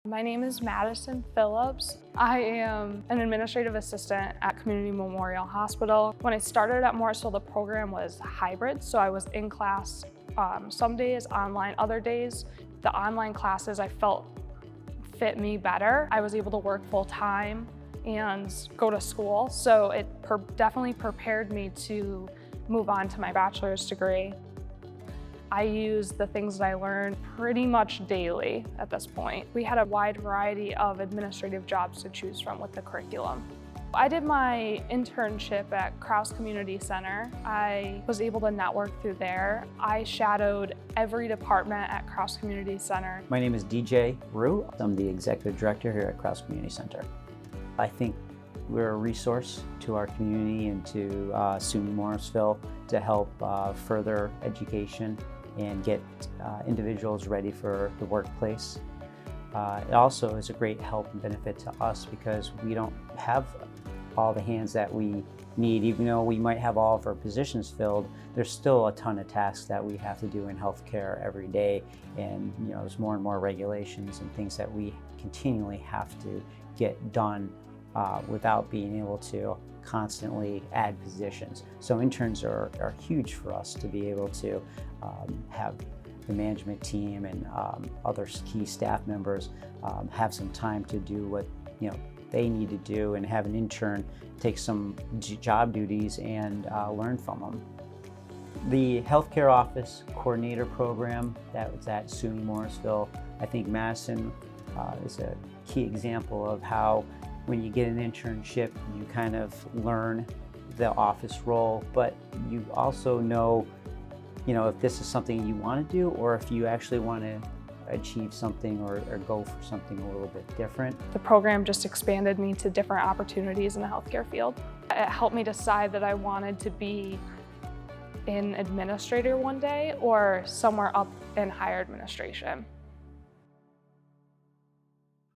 My name is Madison Phillips. I am an administrative assistant at Community Memorial Hospital. When I started at Morrisville, the program was hybrid, so I was in class some days, online other days. The online classes I felt fit me better. I was able to work full time and go to school, so it definitely prepared me to move on to my bachelor's degree. I use the things that I learned pretty much daily at this point. We had a wide variety of administrative jobs to choose from with the curriculum. I did my internship at Krause Community Center. I was able to network through there. I shadowed every department at Krause Community Center. My name is DJ Rue. I'm the executive director here at Krause Community Center. I think we're a resource to our community and to SUNY Morrisville to help further education and get individuals ready for the workplace. It also is a great help and benefit to us because we don't have all the hands that we need. Even though we might have all of our positions filled, there's still a ton of tasks that we have to do in healthcare every day. And there's more and more regulations and things that we continually have to get done without being able to constantly add positions. So interns are huge for us to be able to have the management team and other key staff members have some time to do what they need to do, and have an intern take some job duties and learn from them. The healthcare office coordinator program that was at SUNY Morrisville, I think Madison is a key example of how when you get an internship, you kind of learn the office role, but you also know, if this is something you want to do or if you actually want to achieve something or go for something a little bit different. The program just expanded me to different opportunities in the healthcare field. It helped me decide that I wanted to be an administrator one day or somewhere up in higher administration.